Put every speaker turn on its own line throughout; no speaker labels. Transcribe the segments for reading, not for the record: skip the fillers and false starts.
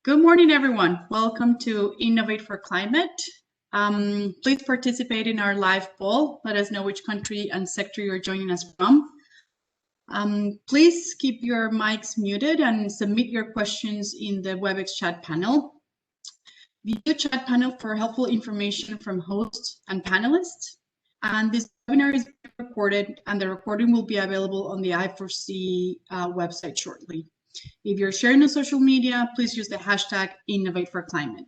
Good morning, everyone. Welcome to Innovate for Climate. Please participate in our live poll. Let us know which country and sector you're joining us from. Please keep your mics muted and submit your questions in the WebEx chat panel. Video chat panel for helpful information from hosts and panelists. And this webinar is recorded, and the recording will be available on the I4C website shortly. If you're sharing on social media, please use the hashtag #InnovateForClimate.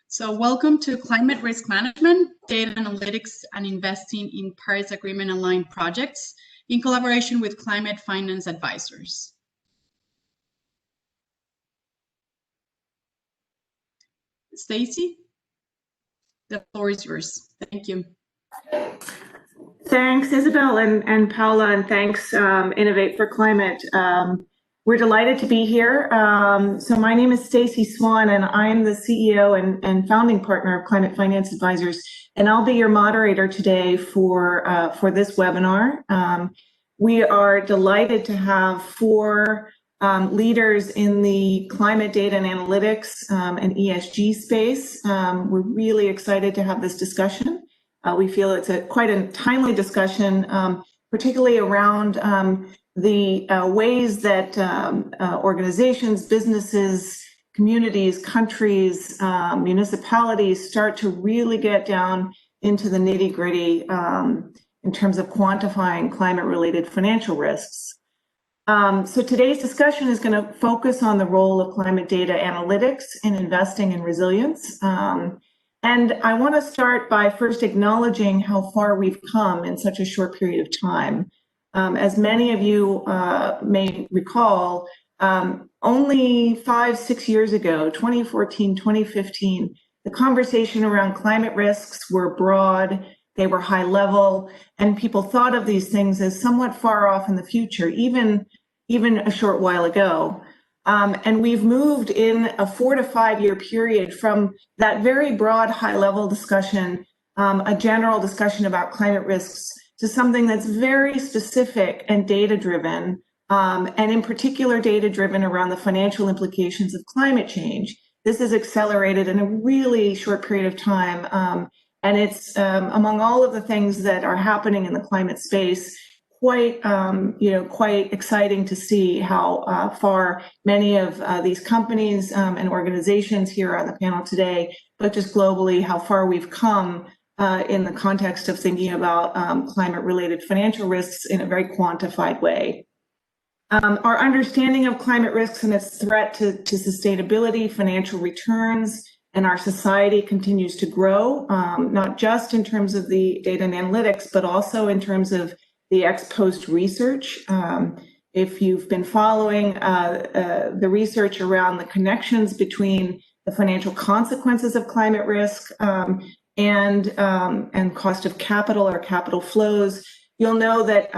So welcome to Climate Risk Management, Data Analytics, and Investing in Paris Agreement Aligned Projects in collaboration with Climate Finance Advisors. Stacy, the floor is yours. Thank you.
Thanks, Isabel and Paula, and thanks, Innovate for Climate. We're delighted to be here. So my name is Stacy Swan, and I'm the CEO and founding partner of Climate Finance Advisors, and I'll be your moderator today for this webinar. We are delighted to have four leaders in the climate data and analytics and ESG space. We're really excited to have this discussion. We feel it's quite a timely discussion, particularly around the ways that organizations, businesses, communities, countries, municipalities start to really get down into the nitty-gritty in terms of quantifying climate-related financial risks. So today's discussion is going to focus on the role of climate data analytics in investing in resilience. And I want to start by first acknowledging how far we've come in such a short period of time. As many of you may recall, only 5-6 years ago, 2014, 2015, the conversation around climate risks were broad, they were high level, and people thought of these things as somewhat far off in the future, even a short while ago. And we've moved in a 4 to 5 year period from that very broad high level discussion, a general discussion about climate risks, to something that's very specific and data driven, and in particular data driven around the financial implications of climate change. This is accelerated in a really short period of time, and it's among all of the things that are happening in the climate space, quite exciting to see how far many of these companies and organizations here on the panel today, but just globally, how far we've come in the context of thinking about climate-related financial risks in a very quantified way. Our understanding of climate risks and its threat to sustainability, financial returns, and our society continues to grow, not just in terms of the data and analytics, but also in terms of the ex-post research. If you've been following the research around the connections between the financial consequences of climate risk and cost of capital or capital flows, you'll know that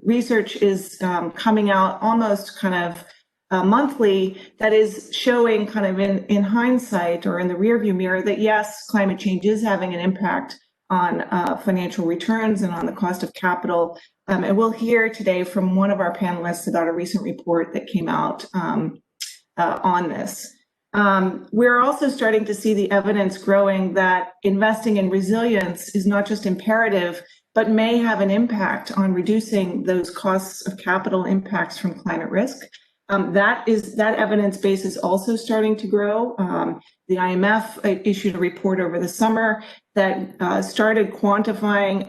research is coming out almost kind of monthly that is showing kind of in hindsight or in the rearview mirror that yes, climate change is having an impact on financial returns and on the cost of capital. And we'll hear today from one of our panelists about a recent report that came out on this. We're also starting to see the evidence growing that investing in resilience is not just imperative, but may have an impact on reducing those costs of capital impacts from climate risk. That evidence base is also starting to grow. The IMF issued a report over the summer that started quantifying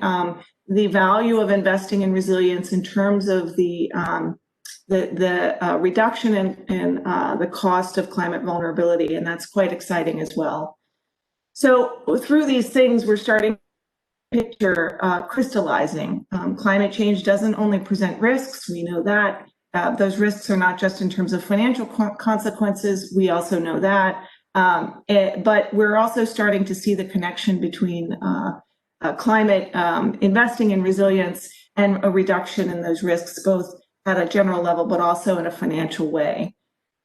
the value of investing in resilience in terms of the reduction in the cost of climate vulnerability, and that's quite exciting as well. So through these things, we're starting to picture crystallizing. Climate change doesn't only present risks, we know that. Those risks are not just in terms of financial consequences, we also know that, but we're also starting to see the connection between climate investing in resilience and a reduction in those risks, both at a general level, but also in a financial way.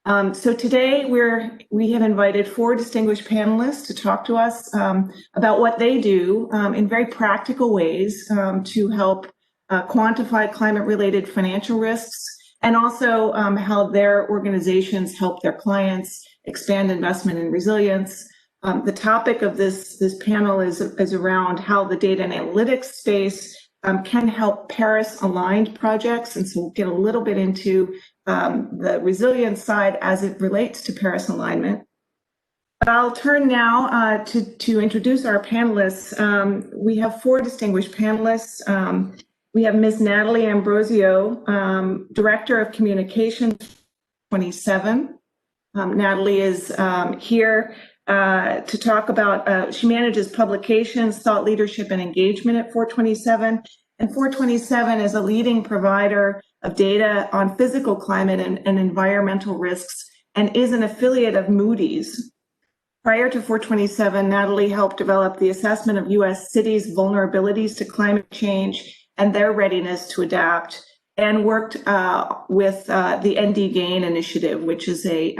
So today we have invited 4 distinguished panelists to talk to us about what they do in very practical ways to help quantify climate-related financial risks, and also how their organizations help their clients expand investment in resilience. The topic of this panel is around how the data and analytics space can help Paris-aligned projects, and so we'll get a little bit into the resilience side as it relates to Paris alignment. But I'll turn now to introduce our panelists. We have 4 distinguished panelists. We have Ms. Natalie Ambrosio, Director of Communications 27. Natalie is here to talk about, she manages publications, thought leadership, and engagement at 427. And 427 is a leading provider of data on physical climate and environmental risks, and is an affiliate of Moody's. Prior to 427, Natalie helped develop the assessment of U.S. cities' vulnerabilities to climate change and their readiness to adapt, and worked with the ND GAIN initiative, which is a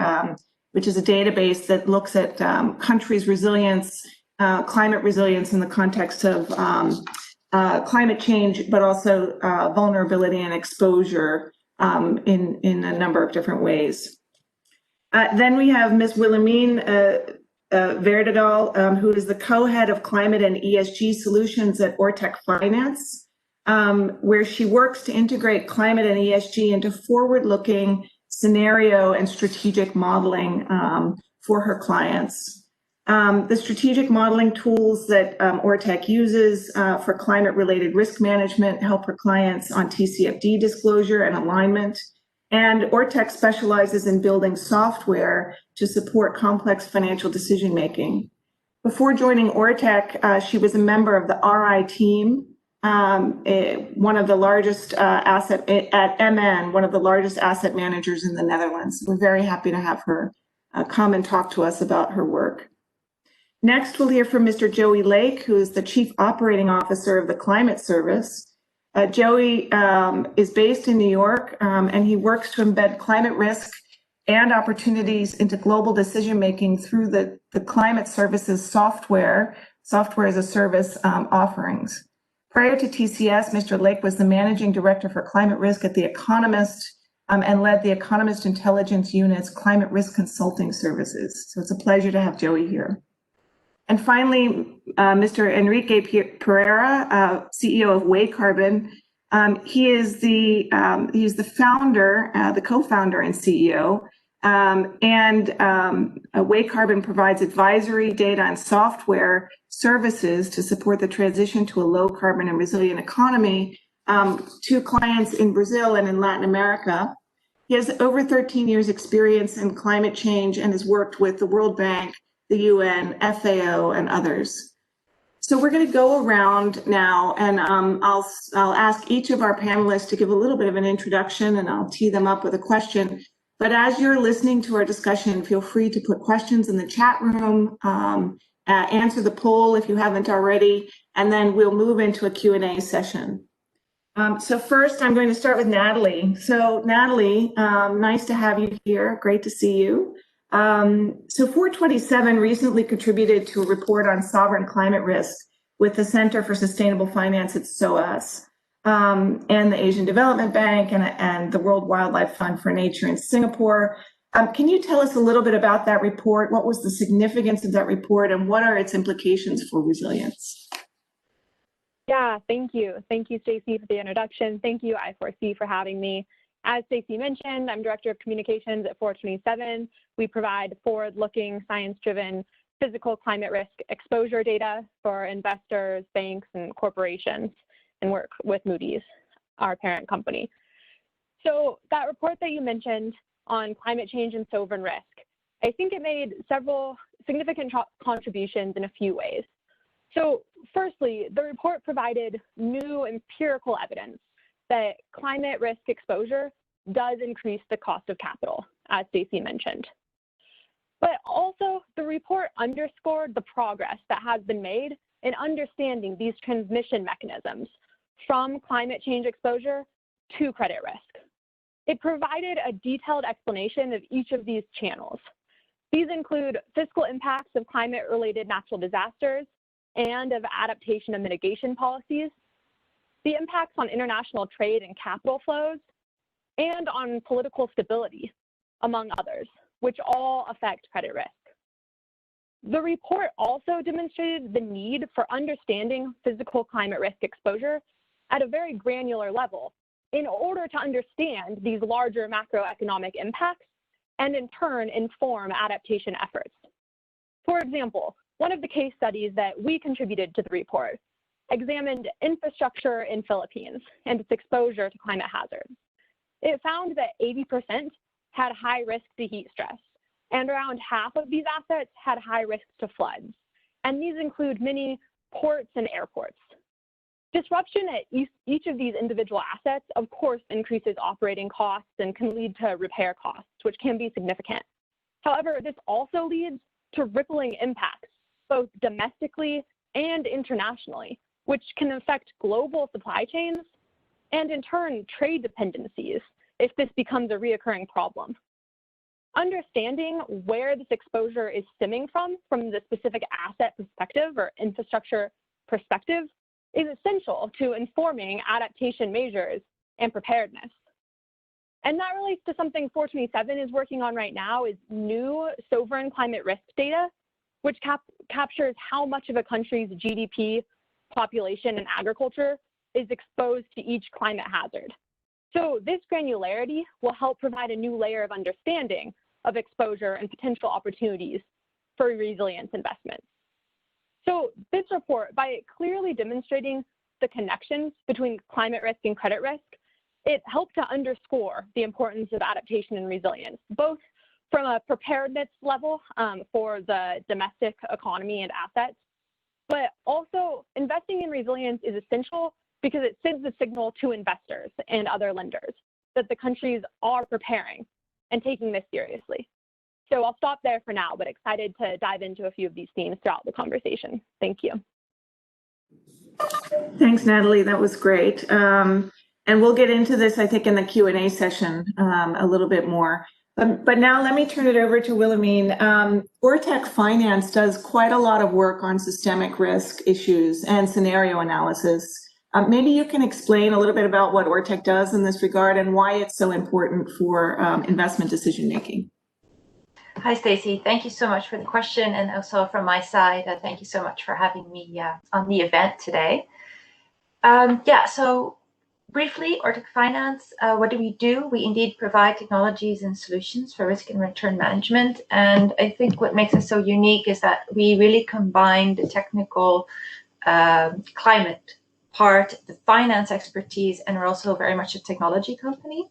database that looks at countries' resilience, climate resilience in the context of climate change, but also vulnerability and exposure in a number of different ways. Then we have Ms. Wilhelmine Verdegal, who is the co-head of climate and ESG solutions at Ortec Finance, where she works to integrate climate and ESG into forward-looking scenario and strategic modeling for her clients. The strategic modeling tools that Ortec uses for climate-related risk management help her clients on TCFD disclosure and alignment. And Ortec specializes in building software to support complex financial decision-making. Before joining Ortec, she was a member of the RI team, one of the largest at MN, one of the largest asset managers in the Netherlands. We're very happy to have her come and talk to us about her work. Next, we'll hear from Mr. Joey Lake, who is the Chief Operating Officer of the Climate Service. Joey is based in New York, and he works to embed climate risk and opportunities into global decision-making through the Climate Services software as a service offerings. Prior to TCS, Mr. Lake was the Managing Director for Climate Risk at The Economist and led The Economist Intelligence Unit's Climate Risk Consulting Services. So it's a pleasure to have Joey here. And finally, Mr. Enrique Pereira, CEO of Way Carbon. He's the founder, the co-founder and CEO, Way Carbon provides advisory, data, and software services to support the transition to a low carbon and resilient economy to clients in Brazil and in Latin America. He has over 13 years experience in climate change and has worked with the World Bank, the UN, FAO, and others. So we're going to go around now, and I'll ask each of our panelists to give a little bit of an introduction, and I'll tee them up with a question. But as you're listening to our discussion, feel free to put questions in the chat room, answer the poll if you haven't already, and then we'll move into a Q&A session. So first, I'm going to start with Natalie. So Natalie, nice to have you here. Great to see you. So 427 recently contributed to a report on sovereign climate risk with the Center for Sustainable Finance at SOAS, and the Asian Development Bank and the World Wildlife Fund for Nature in Singapore. Can you tell us a little bit about that report? What was the significance of that report, and what are its implications for resilience?
Yeah, thank you. Thank you, Stacey, for the introduction. Thank you, I4C, for having me. As Stacey mentioned, I'm Director of Communications at 427. We provide forward-looking, science-driven physical climate risk exposure data for investors, banks, and corporations, and work with Moody's, our parent company. So that report that you mentioned on climate change and sovereign risk, I think it made several significant contributions in a few ways. So firstly, the report provided new empirical evidence that climate risk exposure does increase the cost of capital, as Stacey mentioned. But also, the report underscored the progress that has been made in understanding these transmission mechanisms from climate change exposure to credit risk. It provided a detailed explanation of each of these channels. These include fiscal impacts of climate-related natural disasters and of adaptation and mitigation policies, the impacts on international trade and capital flows, and on political stability, among others, which all affect credit risk. The report also demonstrated the need for understanding physical climate risk exposure at a very granular level in order to understand these larger macroeconomic impacts and in turn inform adaptation efforts. For example, one of the case studies that we contributed to the report examined infrastructure in Philippines and its exposure to climate hazards. It found that 80% had high risk to heat stress, and around half of these assets had high risk to floods. And these include many ports and airports. Disruption at each of these individual assets, of course, increases operating costs and can lead to repair costs, which can be significant. However, this also leads to rippling impacts, both domestically and internationally, which can affect global supply chains and in turn trade dependencies if this becomes a reoccurring problem. Understanding where this exposure is stemming from the specific asset perspective or infrastructure perspective, is essential to informing adaptation measures and preparedness. And that relates to something 427 is working on right now, is new sovereign climate risk data, which captures how much of a country's GDP, population, and agriculture is exposed to each climate hazard. So this granularity will help provide a new layer of understanding of exposure and potential opportunities for resilience investments. So this report, by clearly demonstrating the connections between climate risk and credit risk, it helped to underscore the importance of adaptation and resilience, both from a preparedness level for the domestic economy and assets, but also investing in resilience is essential because it sends a signal to investors and other lenders that the countries are preparing and taking this seriously. So I'll stop there for now, but excited to dive into a few of these themes throughout the conversation. Thank you.
Thanks, Natalie. That was great. And we'll get into this, I think, in the Q&A session a little bit more. But now let me turn it over to Wilhelmine. Ortec Finance does quite a lot of work on systemic risk issues and scenario analysis. Maybe you can explain a little bit about what Ortec does in this regard and why it's so important for investment decision making.
Hi, Stacy. Thank you so much for the question. And also from my side, thank you so much for having me on the event today. So briefly, Ortec Finance, what do? We indeed provide technologies and solutions for risk and return management. And I think what makes us so unique is that we really combine the technical climate part, the finance expertise, and we're also very much a technology company.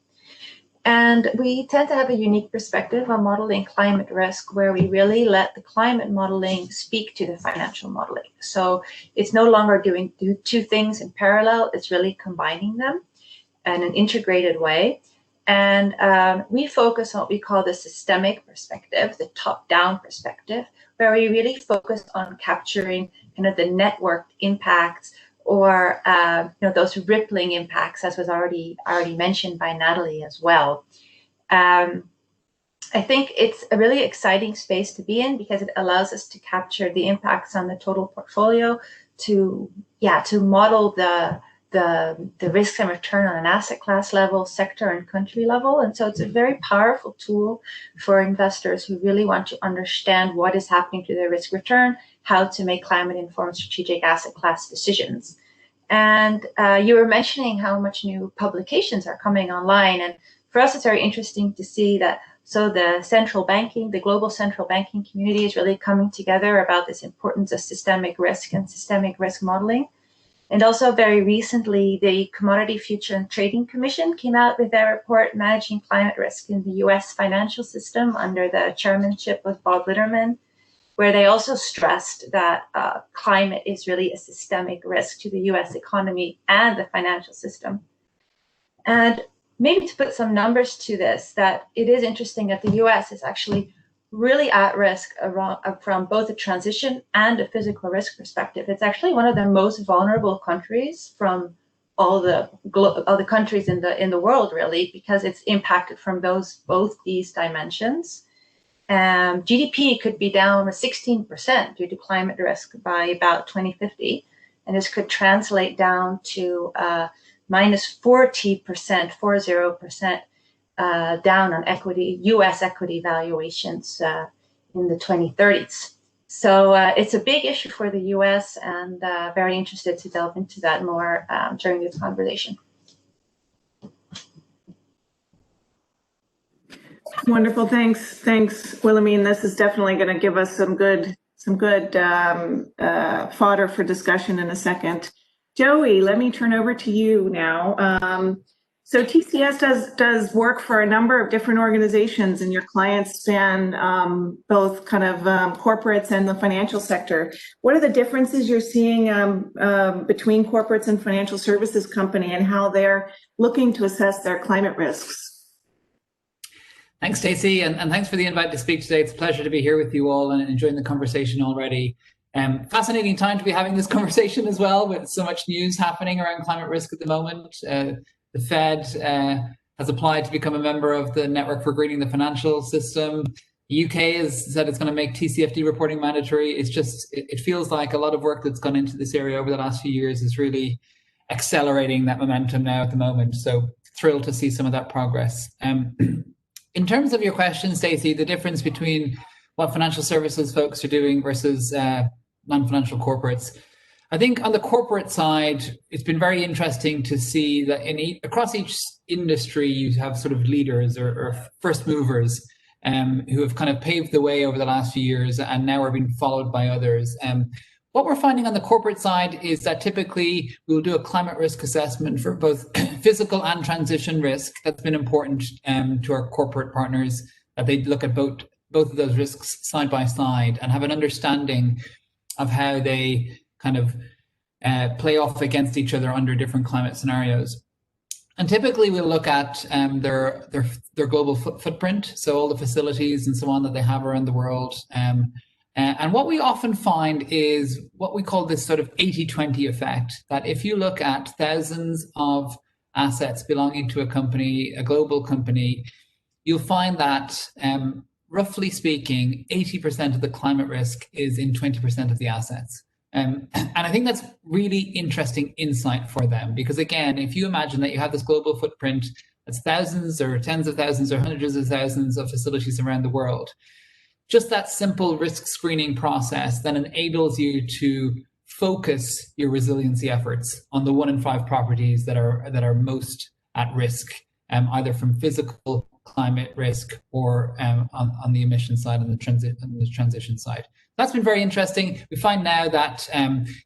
And we tend to have a unique perspective on modeling climate risk, where we really let the climate modeling speak to the financial modeling. So it's no longer doing two things in parallel, it's really combining them in an integrated way. And we focus on what we call the systemic perspective, the top-down perspective, where we really focus on capturing kind of the networked impacts or those rippling impacts, as was already mentioned by Natalie as well. I think it's a really exciting space to be in because it allows us to capture the impacts on the total portfolio, to model the risk and return on an asset class level, sector and country level. And so it's a very powerful tool for investors who really want to understand what is happening to their risk return, how to make climate-informed strategic asset class decisions. And you were mentioning how much new publications are coming online. And for us, it's very interesting to see that. So the global central banking community is really coming together about this importance of systemic risk and systemic risk modeling. And also very recently, the Commodity Future and Trading Commission came out with their report, Managing Climate Risk in the U.S. Financial System, under the chairmanship of Bob Litterman, where they also stressed that climate is really a systemic risk to the U.S. economy and the financial system. And maybe to put some numbers to this, that it is interesting that the U.S. is actually really at risk from both a transition and a physical risk perspective. It's actually one of the most vulnerable countries from all the countries in the world, really, because it's impacted from both these dimensions. GDP could be down 16% due to climate risk by about 2050, and this could translate down to minus 40% down on U.S. equity valuations in the 2030s. So it's a big issue for the U.S. and very interested to delve into that more during this conversation.
Wonderful, thanks, Wilhelmine. This is definitely going to give us some good fodder for discussion in a second. Joey, let me turn over to you now. So TCS does work for a number of different organizations, and your clients span both kind of corporates and the financial sector. What are the differences you're seeing between corporates and financial services company, and how they're looking to assess their climate risks?
Thanks, Stacey, and thanks for the invite to speak today. It's a pleasure to be here with you all and enjoying the conversation already. Fascinating time to be having this conversation as well, with so much news happening around climate risk at the moment. The Fed has applied to become a member of the Network for Greening the Financial System. The UK has said it's going to make TCFD reporting mandatory. It feels like a lot of work that's gone into this area over the last few years is really accelerating that momentum now at the moment. So thrilled to see some of that progress. In terms of your question, Stacey, the difference between what financial services folks are doing versus non-financial corporates, I think on the corporate side, it's been very interesting to see that across each industry, you have sort of leaders or first movers who have kind of paved the way over the last few years and now are being followed by others. What we're finding on the corporate side is that typically we'll do a climate risk assessment for both physical and transition risk. That's been important to our corporate partners, that they look at both of those risks side by side and have an understanding of how they kind of play off against each other under different climate scenarios. And typically we'll look at their global footprint, so all the facilities and so on that they have around the world. And what we often find is what we call this sort of 80-20 effect, that if you look at thousands of assets belonging to a company, a global company, you'll find that roughly speaking, 80% of the climate risk is in 20% of the assets. And I think that's really interesting insight for them, because again, if you imagine that you have this global footprint, that's thousands or tens of thousands or hundreds of thousands of facilities around the world, just that simple risk screening process then enables you to focus your resiliency efforts on the 1 in 5 properties that are most at risk, either from physical climate risk or on the emission side and the transition side. That's been very interesting. We find now that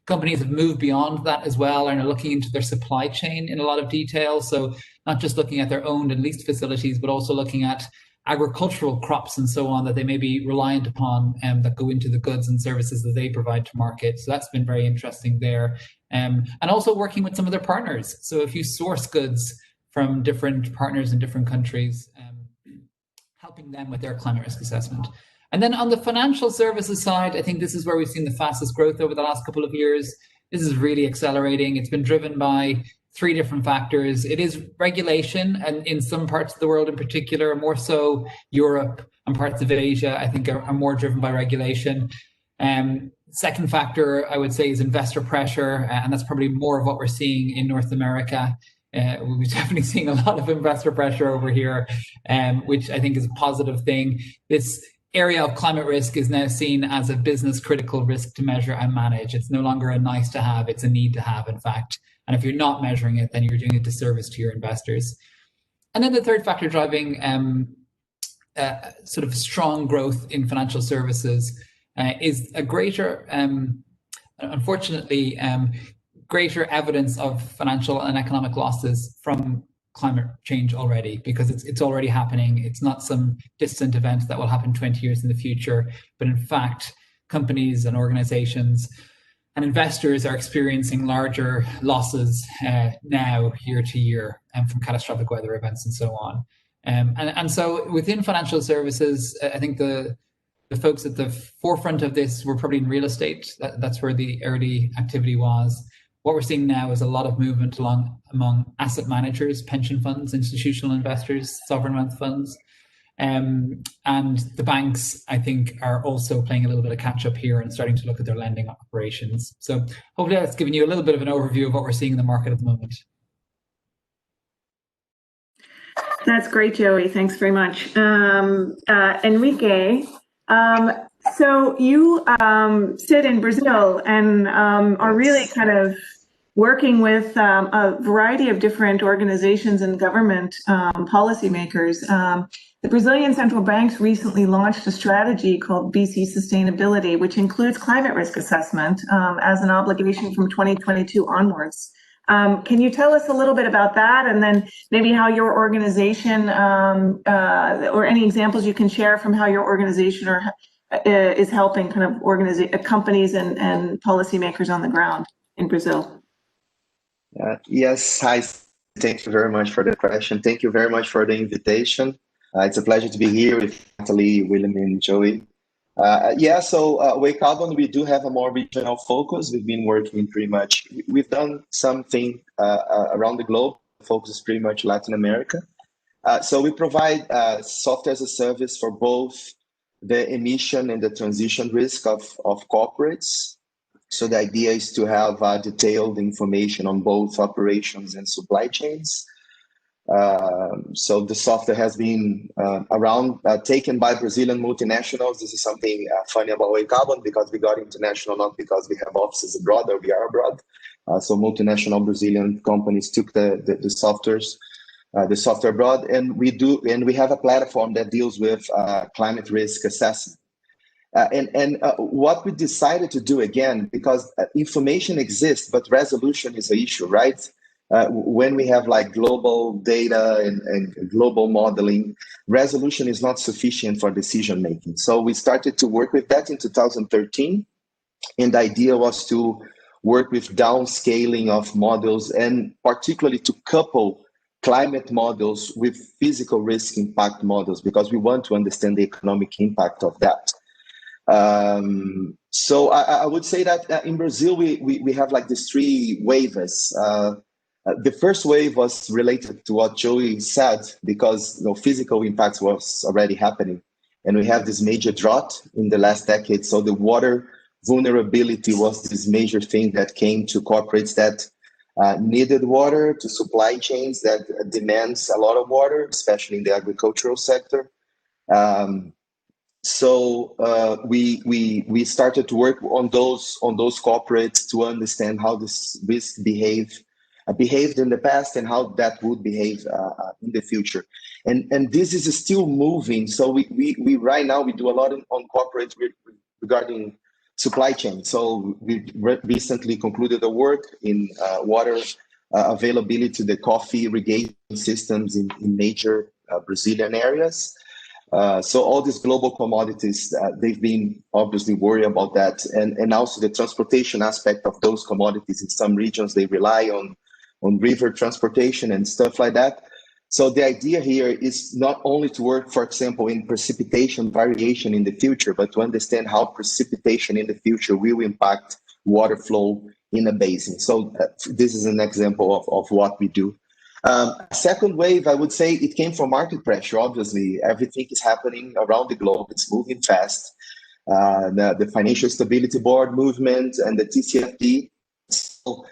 companies have moved beyond that as well and are looking into their supply chain in a lot of detail. So not just looking at their owned and leased facilities, but also looking at agricultural crops and so on that they may be reliant upon that go into the goods and services that they provide to market. So that's been very interesting there. And also working with some of their partners. So if you source goods from different partners in different countries, helping them with their climate risk assessment. And then on the financial services side, I think this is where we've seen the fastest growth over the last couple of years. This is really accelerating. It's been driven by 3 different factors. It is regulation, and in some parts of the world in particular, more so Europe and parts of Asia, I think are more driven by regulation. Second factor, I would say, is investor pressure, and that's probably more of what we're seeing in North America. We're definitely seeing a lot of investor pressure over here, which I think is a positive thing. This area of climate risk is now seen as a business critical risk to measure and manage. It's no longer a nice to have, it's a need to have, in fact. And if you're not measuring it, then you're doing a disservice to your investors. And then the third factor driving sort of strong growth in financial services is a greater, unfortunately, greater evidence of financial and economic losses from climate change already, because it's already happening. It's not some distant event that will happen 20 years in the future, but in fact, companies and organizations and investors are experiencing larger losses now, year to year, from catastrophic weather events and so on. And so within financial services, I think the folks at the forefront of this were probably in real estate. That's where the early activity was. what we're seeing now is a lot of movement among asset managers, pension funds, institutional investors, sovereign wealth funds. And the banks, I think, are also playing a little bit of catch up here and starting to look at their lending operations. So hopefully that's given you a little bit of an overview of what we're seeing in the market at the moment.
That's great, Joey. Thanks very much. Enrique, so you sit in Brazil and are really kind of working with a variety of different organizations and government policymakers. The Brazilian Central Bank recently launched a strategy called BC Sustainability, which includes climate risk assessment as an obligation from 2022 onwards. Can you tell us a little bit about that, and then maybe how your organization, or any examples you can share from how your organization is helping kind of companies and policymakers on the ground in Brazil?
Yes, hi. Thank you very much for the question. Thank you very much for the invitation. It's a pleasure to be here with Natalie, William, and Joey. So Wake Carbon, we do have a more regional focus. We've been working pretty much, we've done something around the globe, focus pretty much Latin America. So we provide software as a service for both the emission and the transition risk of corporates. So the idea is to have detailed information on both operations and supply chains. So the software has been taken by Brazilian multinationals. This is something funny about Wake Carbon, because we got international not because we have offices abroad or we are abroad. So multinational Brazilian companies took the software abroad, and we have a platform that deals with climate risk assessment. What we decided to do, again, because information exists, but resolution is the issue, right? When we have like global data and global modeling, resolution is not sufficient for decision making. So we started to work with that in 2013, and the idea was to work with downscaling of models, and particularly to couple climate models with physical risk impact models, because we want to understand the economic impact of that. So I would say that in Brazil, we have like these three waves. The first wave was related to what Joey said, because physical impacts was already happening. And we have this major drought in the last decade. So the water vulnerability was this major thing that came to corporates that needed water, to supply chains that demands a lot of water, especially in the agricultural sector. So we started to work on those corporates to understand how this risk behaved in the past and how that would behave in the future. And this is still moving. So we right now we do a lot on corporate regarding supply chain. So we recently concluded the work in water availability, the coffee irrigation systems in major Brazilian areas. So all these global commodities, they've been obviously worried about that. And also the transportation aspect of those commodities. In some regions, they rely on river transportation and stuff like that. So the idea here is not only to work, for example, in precipitation variation in the future, but to understand how precipitation in the future will impact water flow in a basin. So this is an example of what we do. Second wave, I would say it came from market pressure. Obviously, everything is happening around the globe. It's moving fast. The Financial Stability Board movement and the TCFD. So,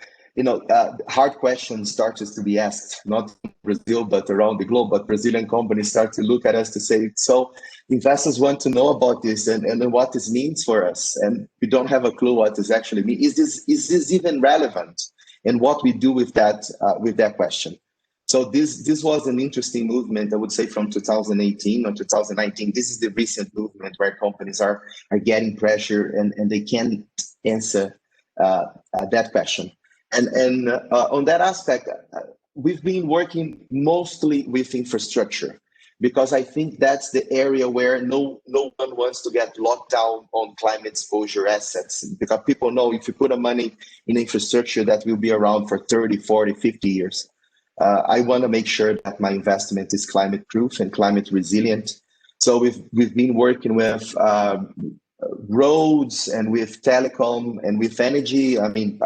hard questions started to be asked, not in Brazil, but around the globe. But Brazilian companies start to look at us to say, so investors want to know about this and what this means for us. And we don't have a clue what this actually means. Is this even relevant? And what we do with that question. So this was an interesting movement, I would say, from 2018 or 2019. This is the recent movement where companies are getting pressure and they can answer that question. And on that aspect, we've been working mostly with infrastructure, because I think that's the area where no one wants to get locked down on climate exposure assets, because people know if you put a money in infrastructure, that will be around for 30, 40, 50 years. I want to make sure that my investment is climate proof and climate resilient. So we've been working with roads and with telecom and with energy. I mean,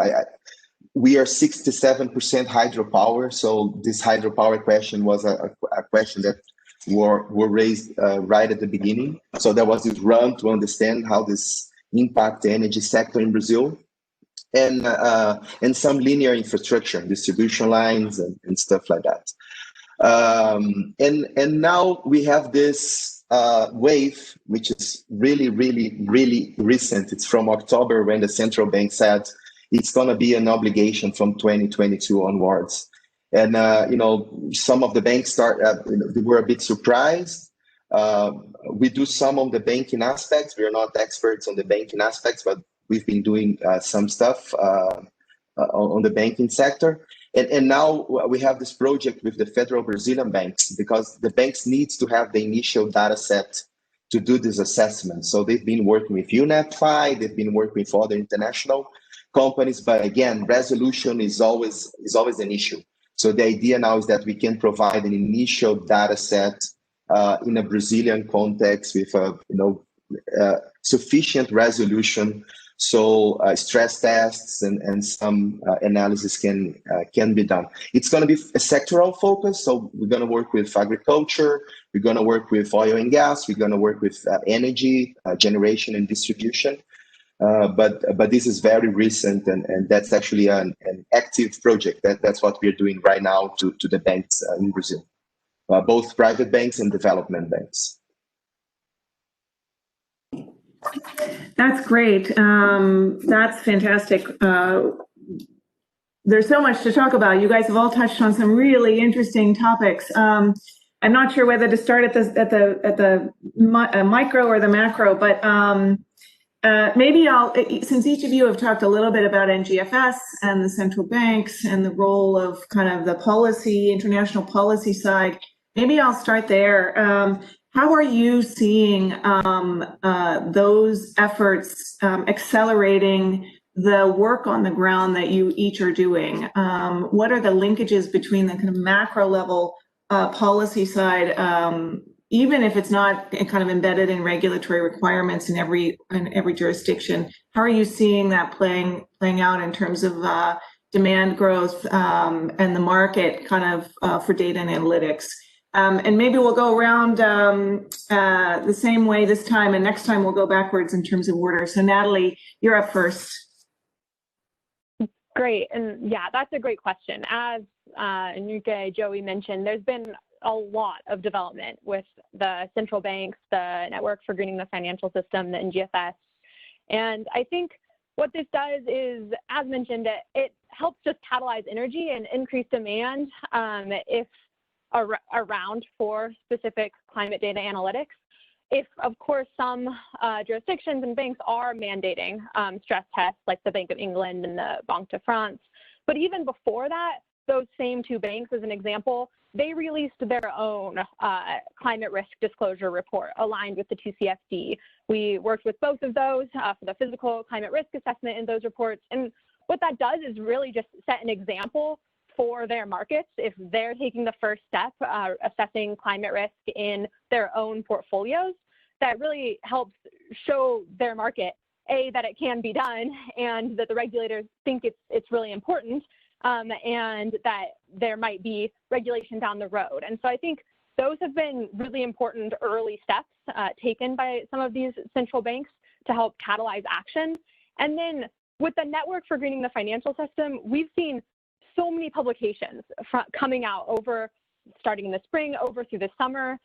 we are 67% hydropower. So this hydropower question was a question that were raised right at the beginning. So there was this run to understand how this impact the energy sector in Brazil, and some linear infrastructure, distribution lines, and stuff like that. And now we have this wave, which is really, really, really recent. It's from October, when the central bank said it's going to be an obligation from 2022 onwards. And some of the banks they were a bit surprised. We do some on the banking aspects. We are not experts on the banking aspects, but we've been doing some stuff on the banking sector. And now we have this project with the federal Brazilian banks, because the banks needs to have the initial data set to do this assessment. So they've been working with UNEP-FI, they've been working with other international companies, but again, resolution is always an issue. So the idea now is that we can provide an initial data set in a Brazilian context with sufficient resolution. So stress tests and some analysis can be done. It's going to be a sectoral focus. So we're going to work with agriculture, we're going to work with oil and gas, we're going to work with energy generation and distribution. But this is very recent, and that's actually an active project. That's what we're doing right now to the banks in Brazil, both private banks and development banks.
That's great. That's fantastic. There's so much to talk about. You guys have all touched on some really interesting topics. I'm not sure whether to start at the micro or the macro, but maybe since each of you have talked a little bit about NGFS and the central banks and the role of kind of the international policy side, maybe I'll start there. How are you seeing those efforts accelerating the work on the ground that you each are doing? What are the linkages between the kind of macro level policy side, even if it's not kind of embedded in regulatory requirements in every jurisdiction? How are you seeing that playing out in terms of demand growth and the market kind of for data and analytics? And maybe we'll go around the same way this time, and next time we'll go backwards in terms of order. So Natalie, you're up first.
Great, and yeah, that's a great question. As Enrique, Joey mentioned, there's been a lot of development with the central banks, the Network for Greening the Financial System, the NGFS. And I think what this does is, as mentioned, it helps just catalyze energy and increase demand around for specific climate data analytics. If, of course, some jurisdictions and banks are mandating stress tests, like the Bank of England and the Banque de France. But even before that, those same two banks, as an example, they released their own climate risk disclosure report aligned with the TCFD. We worked with both of those for the physical climate risk assessment in those reports. And what that does is really just set an example for their markets. If they're taking the first step, assessing climate risk in their own portfolios, that really helps show their market, A, that it can be done, and that the regulators think it's really important, and that there might be regulation down the road. And so I think those have been really important early steps taken by some of these central banks to help catalyze action. And then with the Network for Greening the Financial System, we've seen so many publications coming out starting in the spring, over through the summer.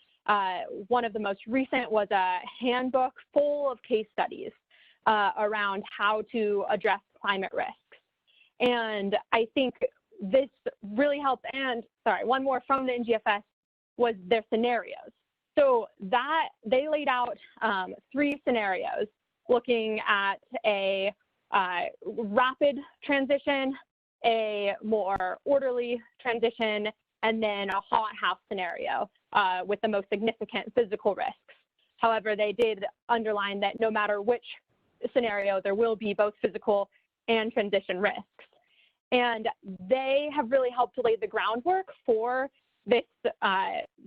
One of the most recent was a handbook full of case studies around how to address climate risks. And I think this really helps. And sorry, one more from the NGFS was their scenarios. So that they laid out 3 scenarios looking at a rapid transition, a more orderly transition, and then a hot house scenario with the most significant physical risks. However, they did underline that no matter which scenario, there will be both physical and transition risks. And they have really helped to lay the groundwork for this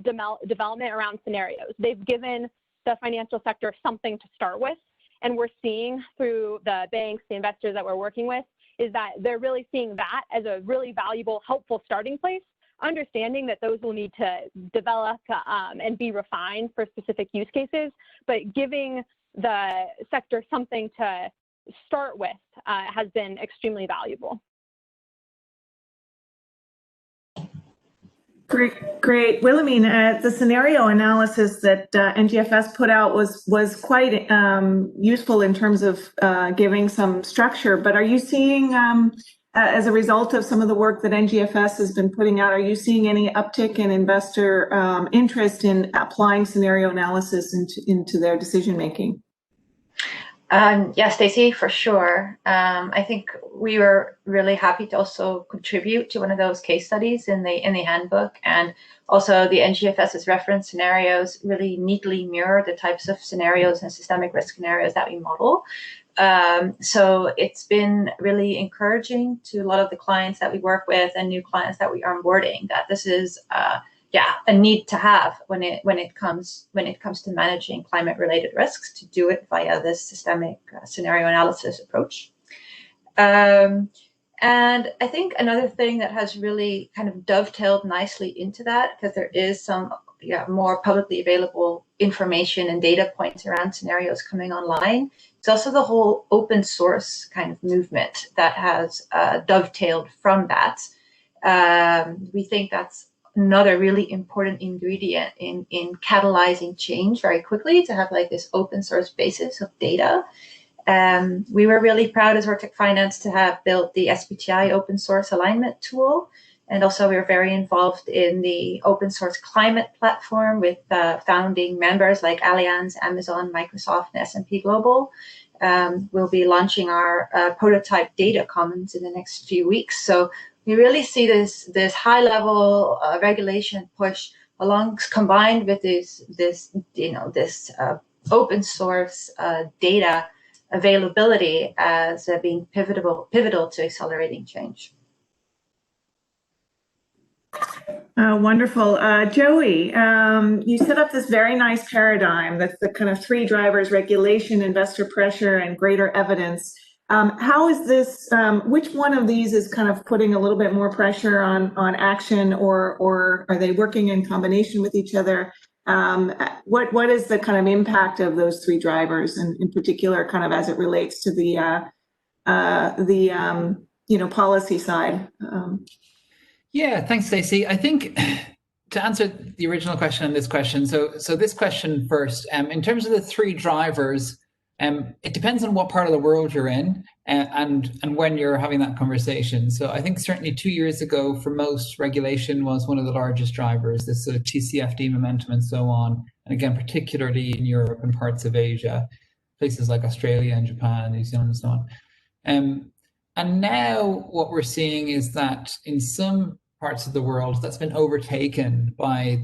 development around scenarios. They've given the financial sector something to start with, and we're seeing through the banks, the investors that we're working with, is that they're really seeing that as a really valuable, helpful starting place, understanding that those will need to develop and be refined for specific use cases, but giving the sector something to start with has been extremely valuable.
Great. Wilhelmine, the scenario analysis that NGFS put out was quite useful in terms of giving some structure, but are you seeing, as a result of some of the work that NGFS has been putting out, are you seeing any uptick in investor interest in applying scenario analysis into their decision making?
Yes, Stacey, for sure. I think we were really happy to also contribute to one of those case studies in the handbook, and also the NGFS's reference scenarios really neatly mirror the types of scenarios and systemic risk scenarios that we model. So it's been really encouraging to a lot of the clients that we work with and new clients that we are onboarding that this is a need to have when it comes to managing climate related risks, to do it via this systemic scenario analysis approach. And I think another thing that has really kind of dovetailed nicely into that, because there is some more publicly available information and data points around scenarios coming online, it's also the whole open source kind of movement that has dovetailed from that. We think that's another really important ingredient in catalyzing change very quickly, to have like this open source basis of data. We were really proud as Ortec Finance to have built the SBTI open source alignment tool. And also we were very involved in the open source climate platform with founding members like Allianz, Amazon, Microsoft, and S&P Global. We'll be launching our prototype data commons in the next few weeks. So we really see this high level regulation push combined with this open source data availability as being pivotal to accelerating change.
Wonderful. Joey, you set up this very nice paradigm that's the kind of three drivers: regulation, investor pressure, and greater evidence. How is this, which one of these is kind of putting a little bit more pressure on action, or are they working in combination with each other? What is the kind of impact of those three drivers, and in particular, kind of as it relates to the policy side?
Yeah, thanks, Stacey. I think to answer the original question and this question, so this question first, in terms of the three drivers, it depends on what part of the world you're in and when you're having that conversation. So I think certainly 2 years ago, for most, regulation was one of the largest drivers, this sort of TCFD momentum and so on. And again, particularly in Europe and parts of Asia, places like Australia and Japan, New Zealand and so on. And now what we're seeing is that in some parts of the world, that's been overtaken by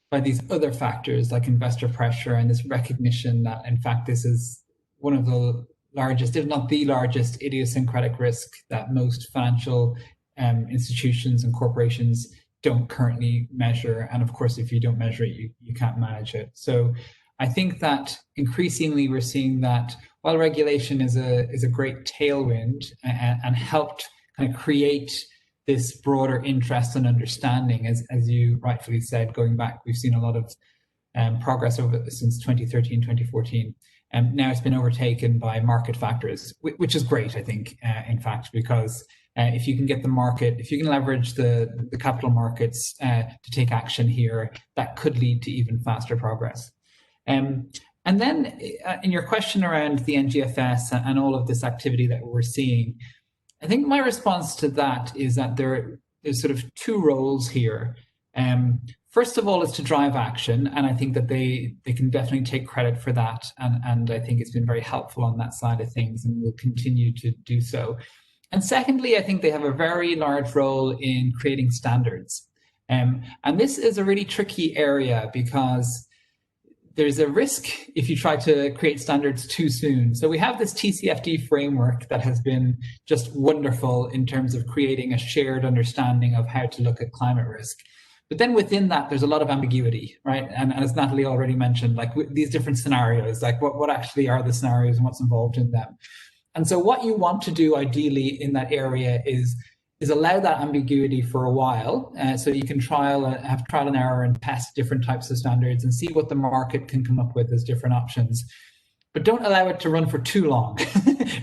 by these other factors like investor pressure and this recognition that, in fact, this is one of the largest, if not the largest, idiosyncratic risk that most financial institutions and corporations don't currently measure. And of course, if you don't measure it, you can't manage it. So I think that increasingly we're seeing that while regulation is a great tailwind and helped kind of create this broader interest and understanding, as you rightfully said, going back, we've seen a lot of progress since 2013, 2014. Now it's been overtaken by market factors, which is great, I think, in fact, because if you can get the market, if you can leverage the capital markets to take action here, that could lead to even faster progress. And then in your question around the NGFS and all of this activity that we're seeing, I think my response to that is that there's sort of two roles here. First of all, is to drive action, and I think that they can definitely take credit for that, and I think it's been very helpful on that side of things and will continue to do so. And secondly, I think they have a very large role in creating standards. And this is a really tricky area because there's a risk if you try to create standards too soon. So we have this TCFD framework that has been just wonderful in terms of creating a shared understanding of how to look at climate risk. But then within that, there's a lot of ambiguity, right? And as Natalie already mentioned, like these different scenarios, like what actually are the scenarios and what's involved in them. And so what you want to do ideally in that area is allow that ambiguity for a while, so you can have trial and error and test different types of standards and see what the market can come up with as different options. But don't allow it to run for too long,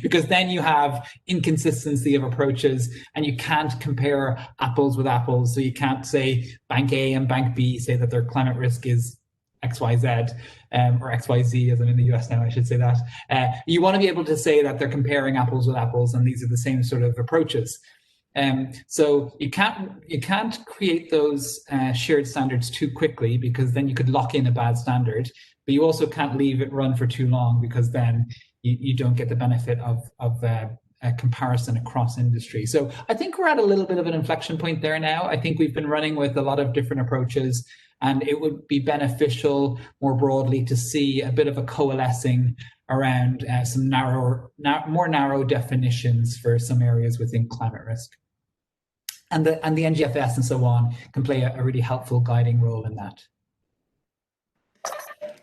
because then you have inconsistency of approaches and you can't compare apples with apples. So you can't say Bank A and Bank B say that their climate risk is XYZ, or XYZ, as I'm in the US now, I should say that. You want to be able to say that they're comparing apples with apples and these are the same sort of approaches. So you can't create those shared standards too quickly, because then you could lock in a bad standard. But you also can't leave it run for too long, because then you don't get the benefit of a comparison across industry. So I think we're at a little bit of an inflection point there now. I think we've been running with a lot of different approaches, and it would be beneficial more broadly to see a bit of a coalescing around some more narrow definitions for some areas within climate risk. And the NGFS and so on can play a really helpful guiding role in that.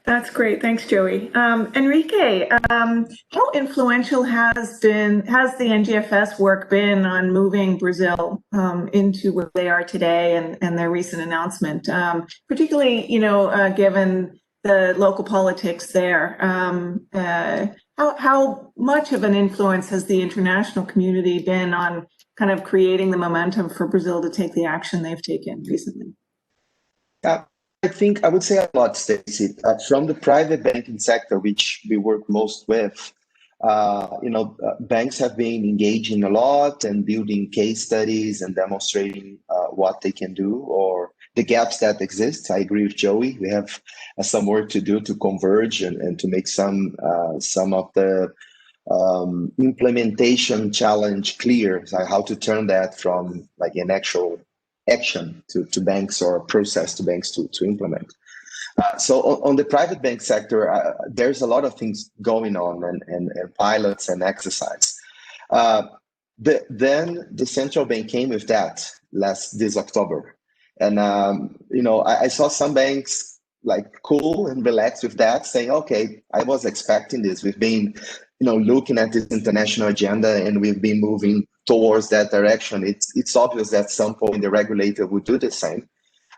That's great. Thanks, Joey. Enrique, how influential has the NGFS work been on moving Brazil into where they are today and their recent announcement, particularly, given the local politics there? How much of an influence has the international community been on kind of creating the momentum for Brazil to take the action they've taken recently?
I think I would say a lot, Stacey. From the private banking sector, which we work most with, banks have been engaging a lot and building case studies and demonstrating what they can do or the gaps that exist. I agree with Joey. We have some work to do to converge and to make some of the implementation challenge clear, so how to turn that from like an actual action to banks or process to banks to implement. So on the private bank sector, there's a lot of things going on and pilots and exercise. Then the central bank came with that this October. And, I saw some banks like cool and relaxed with that, saying, okay, I was expecting this. We've been, looking at this international agenda and we've been moving towards that direction. It's obvious that at some point the regulator would do the same.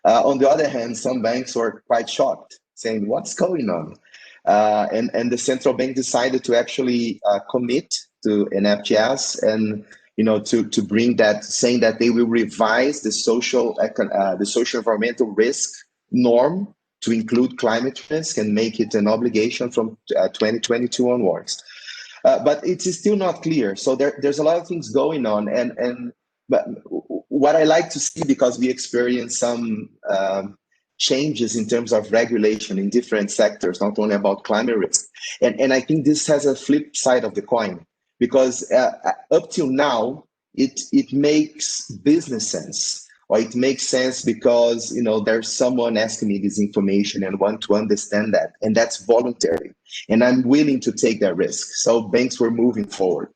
On the other hand, some banks were quite shocked, saying, what's going on? And the central bank decided to actually commit to an FGS and to bring that, saying that they will revise the social environmental risk norm to include climate risk and make it an obligation from 2022 onwards. But it is still not clear. So there's a lot of things going on. But what I like to see, because we experience some changes in terms of regulation in different sectors, not only about climate risk. And I think this has a flip side of the coin, because up till now, it makes business sense. Or it makes sense because, there's someone asking me this information and want to understand that. And that's voluntary. And I'm willing to take that risk. So banks were moving forward.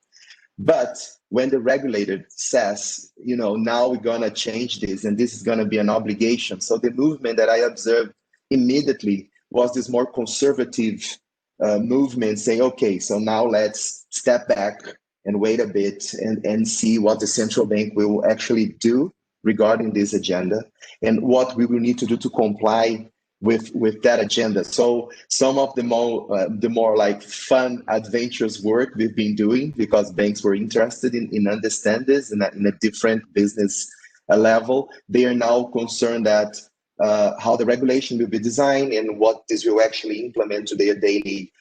But when the regulator says, now we're going to change this and this is going to be an obligation. So the movement that I observed immediately was this more conservative movement saying, okay, so now let's step back and wait a bit and see what the central bank will actually do regarding this agenda and what we will need to do to comply with that agenda. So some of the more like fun, adventurous work we've been doing, because banks were interested in understand this in a different business level, they are now concerned that how the regulation will be designed and what this will actually implement to their daily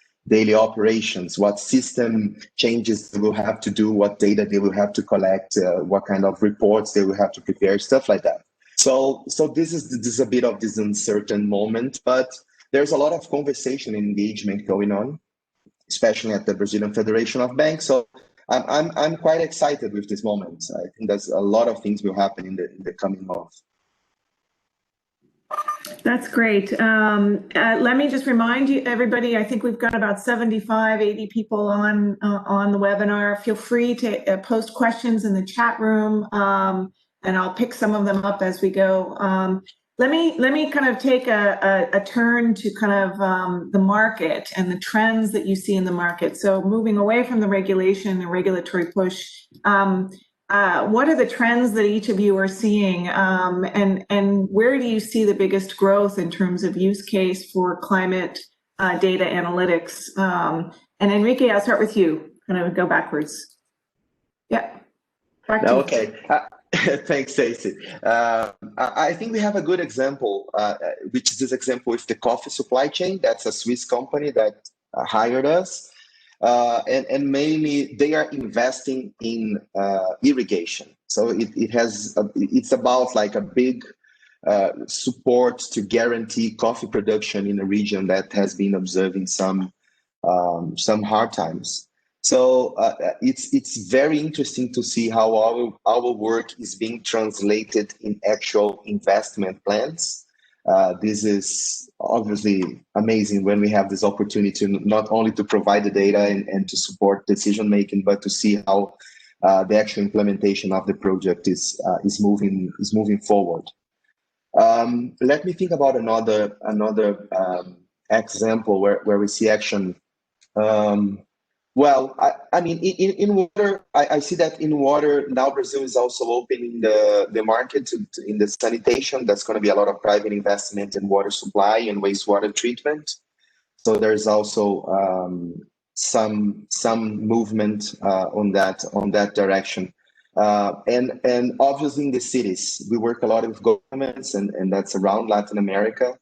operations, what system changes they will have to do, what data they will have to collect, what kind of reports they will have to prepare, stuff like that. So this is a bit of this uncertain moment, but there's a lot of conversation and engagement going on, especially at the Brazilian Federation of Banks. So I'm quite excited with this moment. I think there's a lot of things will happen in the coming months.
That's great. Let me just remind you, everybody, I think we've got about 75, 80 people on the webinar. Feel free to post questions in the chat room, and I'll pick some of them up as we go. Let me kind of take a turn to kind of the market and the trends that you see in the market. So moving away from the regulation, the regulatory push, what are the trends that each of you are seeing, and where do you see the biggest growth in terms of use case for climate data analytics? And Enrique, I'll start with you. Kind of go backwards. Yeah. Back to you.
Okay. Thanks, Stacey. I think we have a good example, which is this example with the coffee supply chain. That's a Swiss company that hired us. And mainly they are investing in irrigation. So it's about like a big support to guarantee coffee production in a region that has been observing some hard times. So it's very interesting to see how our work is being translated in actual investment plans. This is obviously amazing when we have this opportunity not only to provide the data and to support decision making, but to see how the actual implementation of the project is moving forward. Let me think about another example where we see action. Well, I mean, in water, I see that in water, now Brazil is also opening the market in the sanitation. That's going to be a lot of private investment in water supply and wastewater treatment. So there's also some movement on that direction. And obviously in the cities, we work a lot with governments, and that's around Latin America.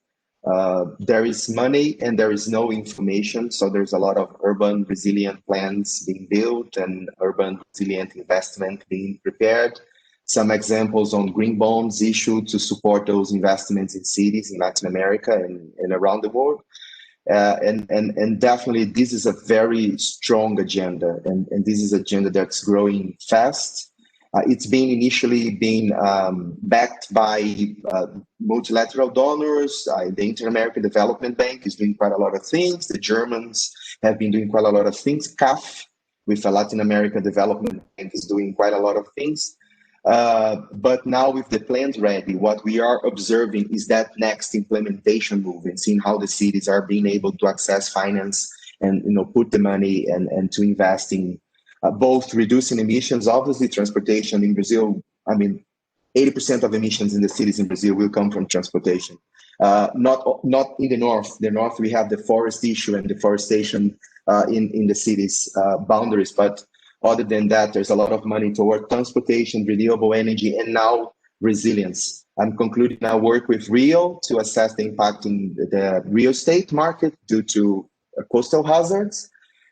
There is money and there is no information. So there's a lot of urban resilient plans being built and urban resilient investment being prepared. Some examples on green bonds issued to support those investments in cities in Latin America and around the world. And definitely this is a very strong agenda, and this is an agenda that's growing fast. It's been initially backed by multilateral donors. The Inter-American Development Bank is doing quite a lot of things. The Germans have been doing quite a lot of things. CAF, with the Latin American Development Bank, is doing quite a lot of things. But now with the plans ready, what we are observing is that next implementation move and seeing how the cities are being able to access finance and put the money and to invest in both reducing emissions. Obviously, transportation in Brazil, I mean, 80% of emissions in the cities in Brazil will come from transportation. Not in the north. The north, we have the forest issue and deforestation in the cities boundaries. But other than that, there's a lot of money toward transportation, renewable energy, and now resilience. I'm concluding our work with Rio to assess the impact in the real estate market due to coastal hazards.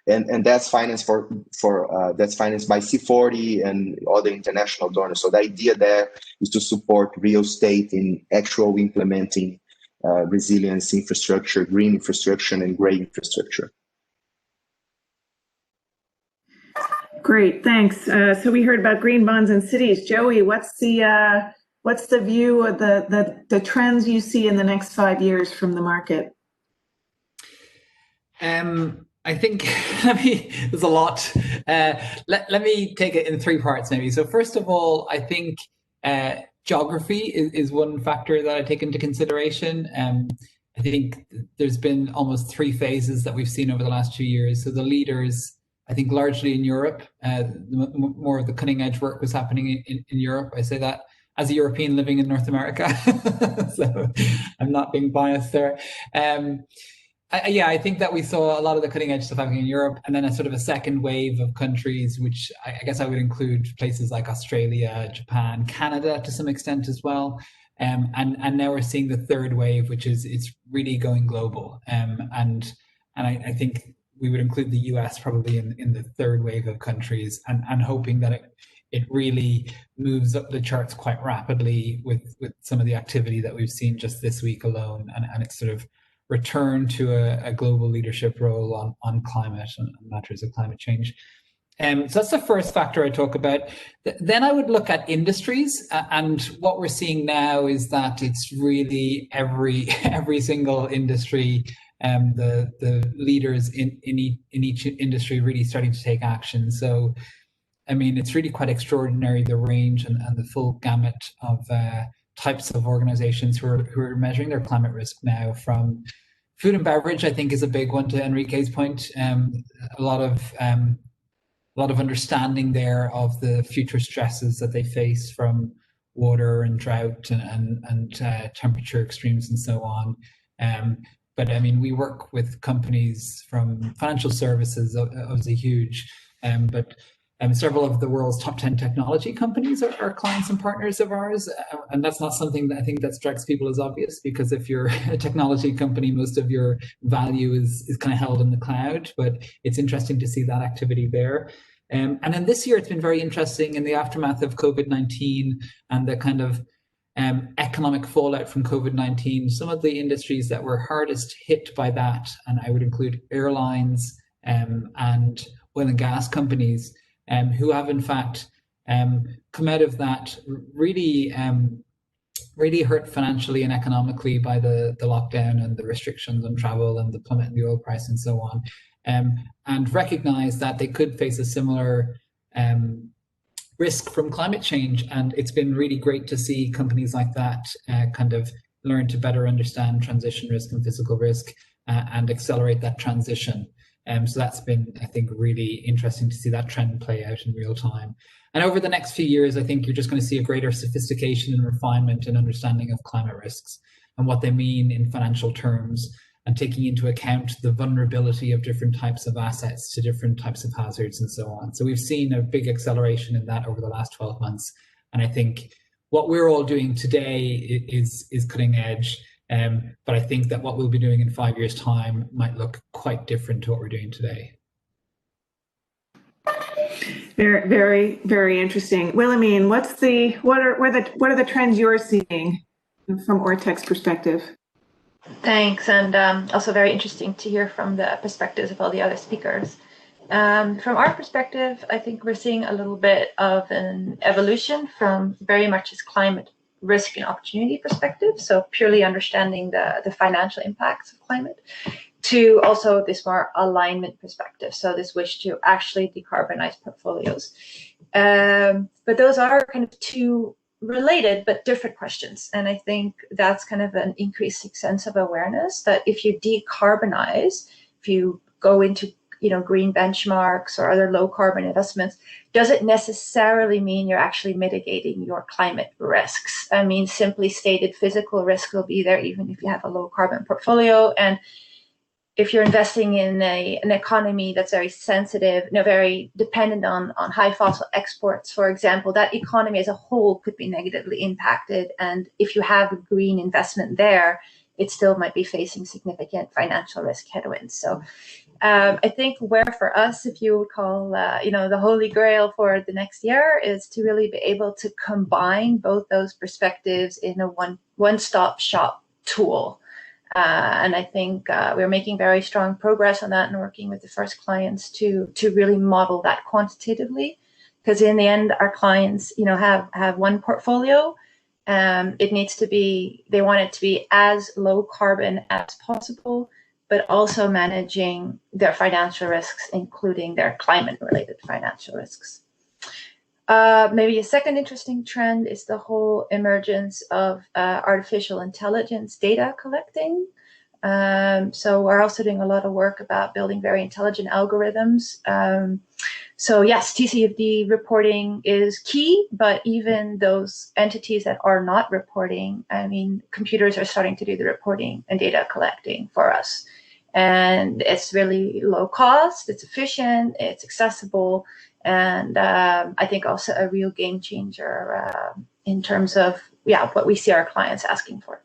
And that's financed that's financed by C40 and other international donors. So the idea there is to support real estate in actual implementing resilience infrastructure, green infrastructure, and gray infrastructure.
Great, thanks. So we heard about green bonds in cities. Joey, what's the view of the trends you see in the next 5 years from the market?
I think there's a lot. Let me take it in 3 parts maybe. So first of all, I think geography is one factor that I take into consideration. I think there's been almost 3 phases that we've seen over the last 2 years. So the leaders, I think largely in Europe, more of the cutting edge work was happening in Europe. I say that as a European living in North America, so I'm not being biased there. I think that we saw a lot of the cutting edge stuff happening in Europe, and then a sort of a second wave of countries, which I guess I would include places like Australia, Japan, Canada to some extent as well. And now we're seeing the third wave, which is it's really going global. And I think we would include the US probably in the third wave of countries, and hoping that it really moves up the charts quite rapidly with some of the activity that we've seen just this week alone, and it's sort of return to a global leadership role on climate and matters of climate change. So that's the first factor I talk about. Then I would look at industries, and what we're seeing now is that it's really every single industry, the leaders in each industry really starting to take action. So, I mean, it's really quite extraordinary, the range and the full gamut of types of organizations who are measuring their climate risk now. From food and beverage, I think, is a big one, to Enrique's point. A lot of understanding there of the future stresses that they face from water and drought and temperature extremes and so on. But I mean, we work with companies from financial services, obviously huge, but several of the world's top 10 technology companies are clients and partners of ours. And that's not something that I think that strikes people as obvious, because if you're a technology company, most of your value is kind of held in the cloud, but it's interesting to see that activity there. And then this year, it's been very interesting in the aftermath of COVID-19 and the kind of economic fallout from COVID-19. Some of the industries that were hardest hit by that, and I would include airlines and oil and gas companies, who have in fact come out of that really hurt financially and economically by the lockdown and the restrictions on travel and the plummet in the oil price and so on, and recognize that they could face a similar risk from climate change. And it's been really great to see companies like that kind of learn to better understand transition risk and physical risk and accelerate that transition. So that's been, I think, really interesting to see that trend play out in real time. And over the next few years, I think you're just going to see a greater sophistication and refinement and understanding of climate risks and what they mean in financial terms, and taking into account the vulnerability of different types of assets to different types of hazards and so on. So we've seen a big acceleration in that over the last 12 months. And I think what we're all doing today is cutting edge. But I think that what we'll be doing in 5 years' time might look quite different to what we're doing today.
Very, very, very interesting. Wilhelmine, what are the trends you're seeing from Ortec's perspective?
Thanks, and also very interesting to hear from the perspectives of all the other speakers. From our perspective, I think we're seeing a little bit of an evolution from very much as climate risk and opportunity perspective, so purely understanding the financial impacts of climate, to also this more alignment perspective, so this wish to actually decarbonize portfolios. But those are kind of two related but different questions, and I think that's kind of an increasing sense of awareness that if you decarbonize, if you go into green benchmarks or other low carbon investments, does it necessarily mean you're actually mitigating your climate risks? I mean, simply stated, physical risk will be there even if you have a low carbon portfolio. And if you're investing in an economy that's very sensitive, very dependent on high fossil exports, for example, that economy as a whole could be negatively impacted. And if you have a green investment there, it still might be facing significant financial risk headwinds. So I think where for us, if you would call, the holy grail for the next year, is to really be able to combine both those perspectives in a one-stop shop tool. And I think we're making very strong progress on that and working with the first clients to really model that quantitatively, because in the end, our clients, have one portfolio. It needs to be, they want it to be as low carbon as possible, but also managing their financial risks, including their climate-related financial risks. Maybe a second interesting trend is the whole emergence of artificial intelligence data collecting. So we're also doing a lot of work about building very intelligent algorithms. So yes, TCFD reporting is key, but even those entities that are not reporting, I mean, computers are starting to do the reporting and data collecting for us. And it's really low cost, it's efficient, it's accessible, and I think also a real game changer in terms of what we see our clients asking for.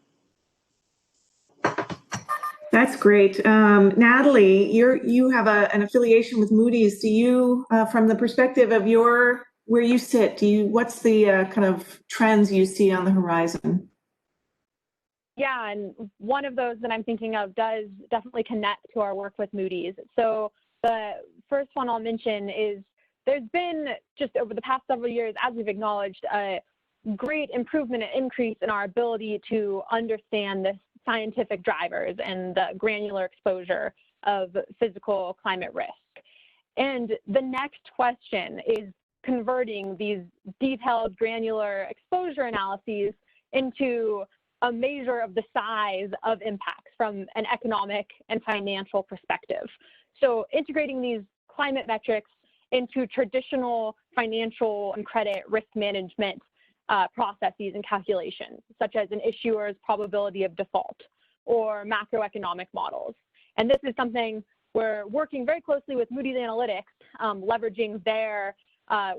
That's great. Natalie, you have an affiliation with Moody's. Do you, from the perspective of where you sit, what's the kind of trends you see on the horizon?
Yeah, and one of those that I'm thinking of does definitely connect to our work with Moody's. So the first one I'll mention is there's been, just over the past several years, as we've acknowledged, a great improvement and increase in our ability to understand the scientific drivers and the granular exposure of physical climate risk. And the next question is converting these detailed granular exposure analyses into a measure of the size of impacts from an economic and financial perspective. So integrating these climate metrics into traditional financial and credit risk management processes and calculations, such as an issuer's probability of default or macroeconomic models. And this is something we're working very closely with Moody's Analytics, leveraging their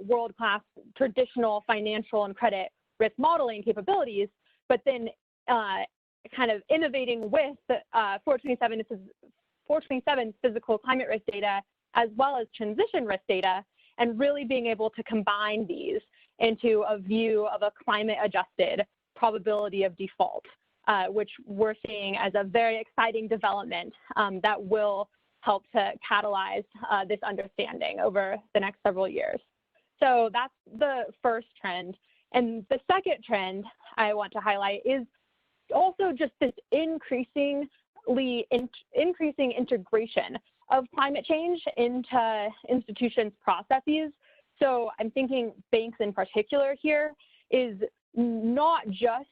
world-class traditional financial and credit risk modeling capabilities, but then kind of innovating with 427's physical climate risk data as well as transition risk data, and really being able to combine these into a view of a climate-adjusted probability of default, which we're seeing as a very exciting development that will help to catalyze this understanding over the next several years. So that's the first trend. And the second trend I want to highlight is also just this increasing integration of climate change into institutions' processes. So I'm thinking banks in particular here is not just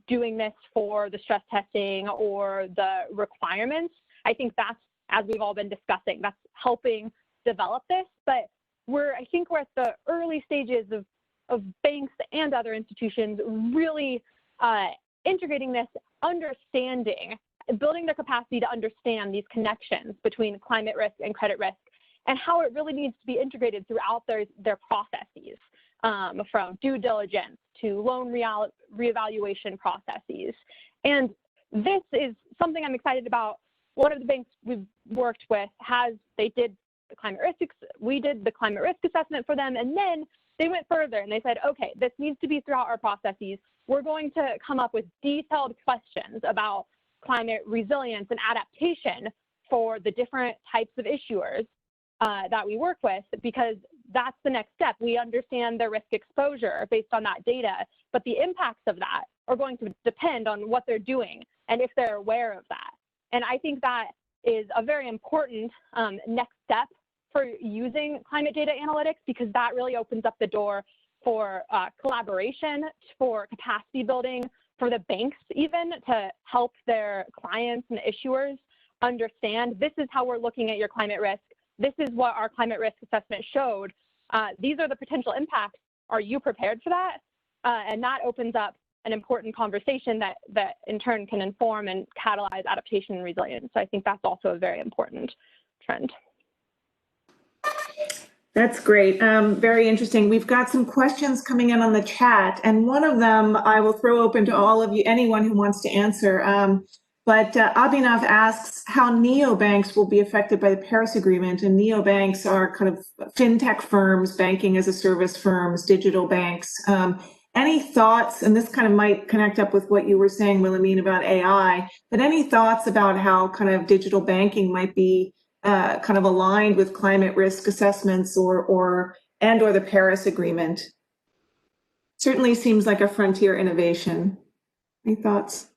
doing this for the stress testing or the requirements. I think that's, as we've all been discussing, that's helping develop this. But I think we're at the early stages of banks and other institutions really integrating this, understanding, building their capacity to understand these connections between climate risk and credit risk, and how it really needs to be integrated throughout their processes, from due diligence to loan reevaluation processes. And this is something I'm excited about. One of the banks we've worked with we did the climate risk assessment for them, and then they went further and they said, okay, this needs to be throughout our processes. We're going to come up with detailed questions about climate resilience and adaptation for the different types of issuers that we work with, because that's the next step. We understand their risk exposure based on that data, but the impacts of that are going to depend on what they're doing and if they're aware of that. And I think that is a very important next step for using climate data analytics, because that really opens up the door for collaboration, for capacity building, for the banks even to help their clients and issuers understand, this is how we're looking at your climate risk. This is what our climate risk assessment showed. These are the potential impacts. Are you prepared for that? And that opens up an important conversation that in turn can inform and catalyze adaptation and resilience. So I think that's also a very important trend.
That's great. Very interesting. We've got some questions coming in on the chat, and one of them I will throw open to all of you, anyone who wants to answer. But Abhinav asks how neobanks will be affected by the Paris Agreement. And neobanks are kind of fintech firms, banking as a service firms, digital banks. Any thoughts, and this kind of might connect up with what you were saying, Wilhelmine, about AI, but any thoughts about how kind of digital banking might be kind of aligned with climate risk assessments or the Paris Agreement? Certainly seems like a frontier innovation. Any thoughts?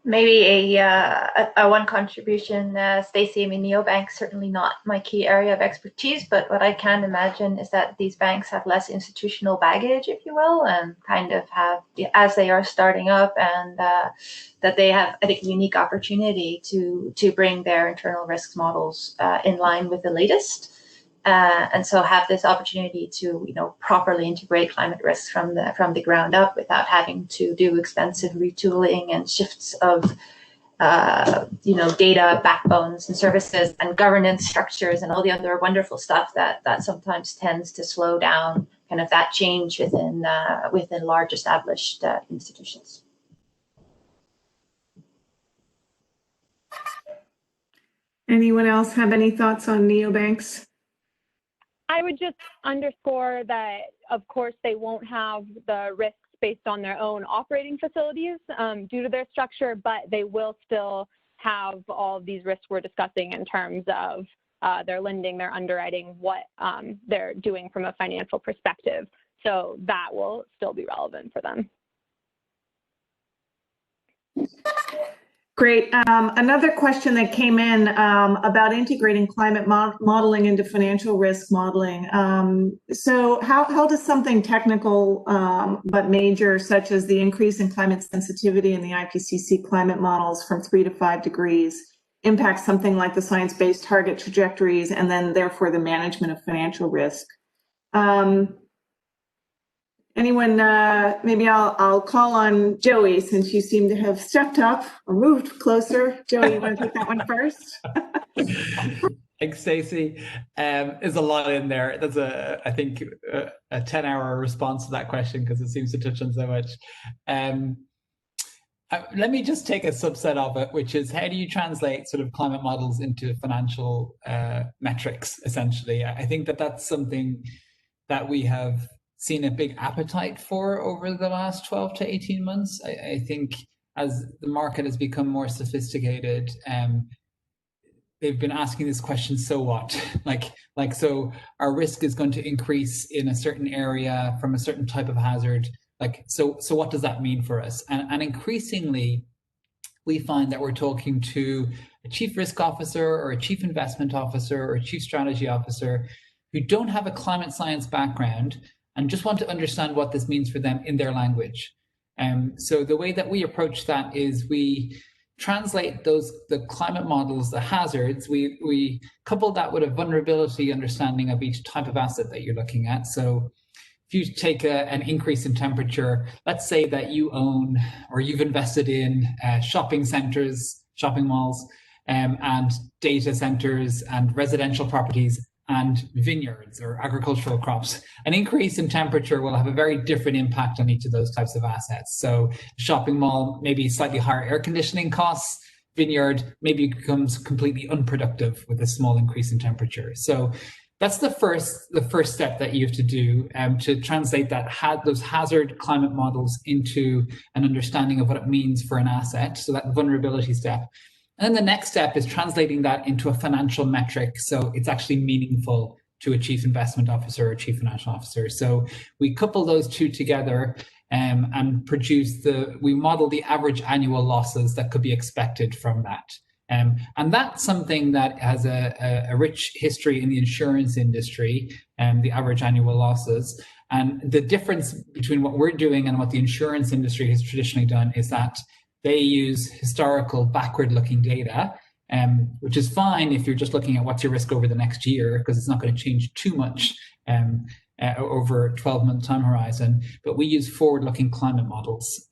Maybe a one contribution, Stacey. I mean, neobanks certainly not my key area of expertise, but what I can imagine is that these banks have less institutional baggage, if you will, and kind of have, as they are starting up, and that they have, I think, a unique opportunity to bring their internal risk models in line with the latest. And so have this opportunity to, properly integrate climate risks from the ground up without having to do expensive retooling and shifts of, data backbones and services and governance structures and all the other wonderful stuff that sometimes tends to slow down kind of that change within large established institutions.
Anyone else have any thoughts on neobanks?
I would just underscore that, of course, they won't have the risks based on their own operating facilities due to their structure, but they will still have all of these risks we're discussing in terms of their lending, their underwriting, what they're doing from a financial perspective. So that will still be relevant for them.
Great. Another question that came in about integrating climate modeling into financial risk modeling. So how does something technical but major, such as the increase in climate sensitivity in the IPCC climate models from 3 to 5 degrees, impact something like the science-based target trajectories and then therefore the management of financial risk? Anyone, maybe I'll call on Joey, since you seem to have stepped up or moved closer. Joey, you want to take that one first?
Thanks, Stacey. There's a lot in there. That's I think a 10-hour response to that question because it seems to touch on so much. Let me just take a subset of it, which is how do you translate sort of climate models into financial metrics, essentially. I think that's something that we have seen a big appetite for over the last 12 to 18 months. I think as the market has become more sophisticated, they've been asking this question, so what? like, so our risk is going to increase in a certain area from a certain type of hazard. Like, so what does that mean for us? And increasingly, we find that we're talking to a chief risk officer or a chief investment officer or a chief strategy officer who don't have a climate science background and just want to understand what this means for them in their language. So the way that we approach that is we translate the climate models, the hazards, we couple that with a vulnerability understanding of each type of asset that you're looking at. So if you take an increase in temperature, let's say that you own or you've invested in shopping centers, shopping malls, and data centers and residential properties and vineyards or agricultural crops. An increase in temperature will have a very different impact on each of those types of assets. So shopping mall, maybe slightly higher air conditioning costs. Vineyard maybe becomes completely unproductive with a small increase in temperature. So that's the first step that you have to do to translate those hazard climate models into an understanding of what it means for an asset. So that vulnerability step. And then the next step is translating that into a financial metric. So it's actually meaningful to a chief investment officer or chief financial officer. So we couple those two together and we model the average annual losses that could be expected from that. And that's something that has a rich history in the insurance industry, the average annual losses. And the difference between what we're doing and what the insurance industry has traditionally done is that they use historical backward-looking data, which is fine if you're just looking at what's your risk over the next year, because it's not going to change too much over a 12-month time horizon. But we use forward-looking climate models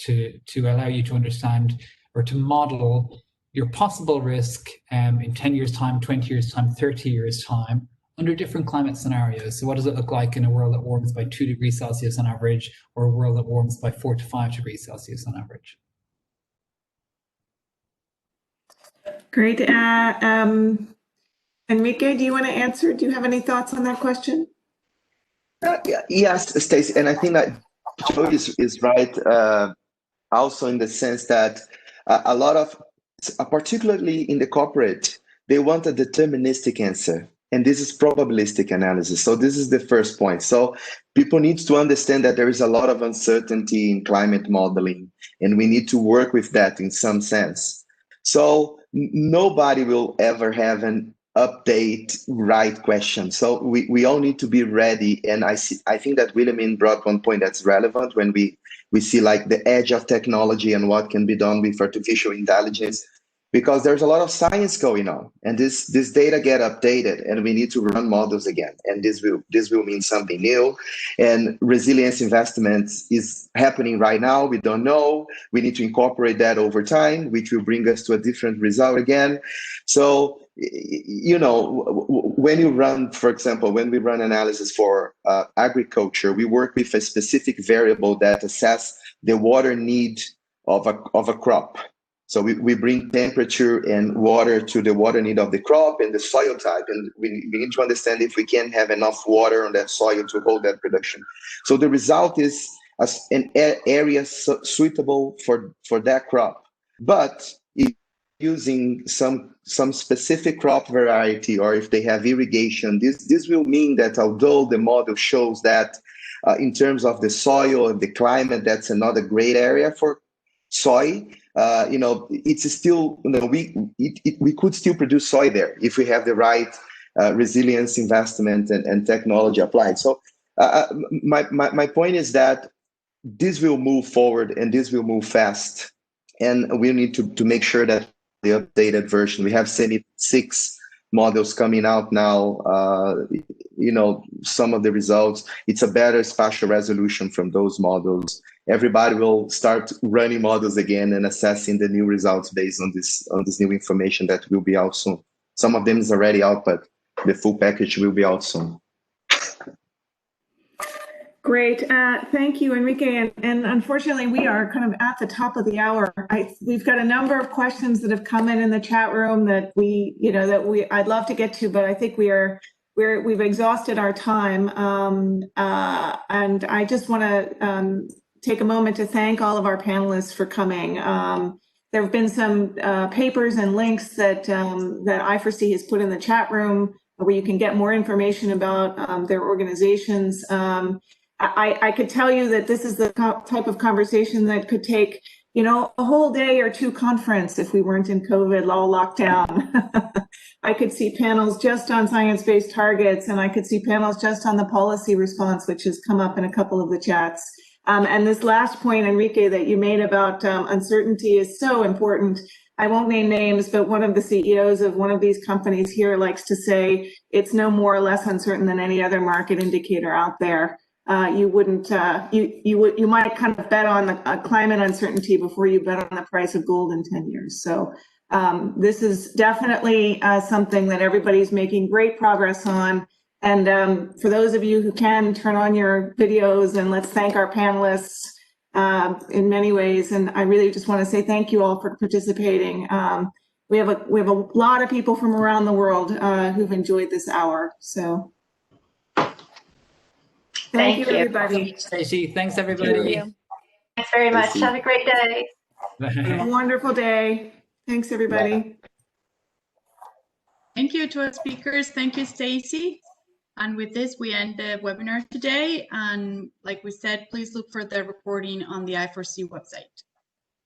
to allow you to understand or to model your possible risk in 10 years' time, 20 years' time, 30 years' time, under different climate scenarios. So what does it look like in a world that warms by 2 degrees Celsius on average, or a world that warms by 4 to 5 degrees Celsius on average?
Great. Enrique, do you want to answer? Do you have any thoughts on that question?
Yes, Stacey, and I think that Joe is right also in the sense that a lot of, particularly in the corporate, they want a deterministic answer. And this is probabilistic analysis. So this is the first point. So people need to understand that there is a lot of uncertainty in climate modeling, and we need to work with that in some sense. So nobody will ever have an update right question. So we all need to be ready. And I think that William brought one point that's relevant when we see like the edge of technology and what can be done with artificial intelligence, because there's a lot of science going on, and this data get updated, and we need to run models again, and this will mean something new. And resilience investments is happening right now. We don't know. We need to incorporate that over time, which will bring us to a different result again. So when you run, for example, when we run analysis for agriculture, we work with a specific variable that assess the water need of a crop. So we bring temperature and water to the water need of the crop and the soil type. And we need to understand if we can have enough water on that soil to hold that production. So the result is an area suitable for that crop. But if using some specific crop variety, or if they have irrigation, this will mean that although the model shows that in terms of the soil and the climate, that's another great area for soy, it's still, we could still produce soy there if we have the right resilience investment and technology applied. So my point is that this will move forward and this will move fast. And we need to make sure that the updated version, we have 76 models coming out now. Some of the results, it's a better spatial resolution from those models. Everybody will start running models again and assessing the new results based on this new information that will be out soon. Some of them is already out, but the full package will be out soon.
Great. Thank you, Enrique. And unfortunately, we are kind of at the top of the hour. We've got a number of questions that have come in the chat room that I'd love to get to, but I think we've exhausted our time. And I just want to take a moment to thank all of our panelists for coming. There have been some papers and links that I4C has put in the chat room where you can get more information about their organizations. I could tell you that this is the type of conversation that could take, a whole day or two conference if we weren't in COVID, all locked down. I could see panels just on science-based targets, and I could see panels just on the policy response, which has come up in a couple of the chats. And this last point, Enrique, that you made about uncertainty is so important. I won't name names, but one of the CEOs of one of these companies here likes to say it's no more or less uncertain than any other market indicator out there. You might kind of bet on the climate uncertainty before you bet on the price of gold in 10 years. So this is definitely something that everybody's making great progress on. And for those of you who can, turn on your videos and let's thank our panelists in many ways. And I really just want to say thank you all for participating. We have a lot of people from around the world who've enjoyed this hour. So. Thank you, everybody.
Stacey, thanks, everybody.
Thanks very much. Have a great day.
A wonderful day. Thanks, everybody.
Bye.
Thank you to our speakers. Thank you, Stacey. And with this, we end the webinar today. And like we said, please look for the recording on the I4C website.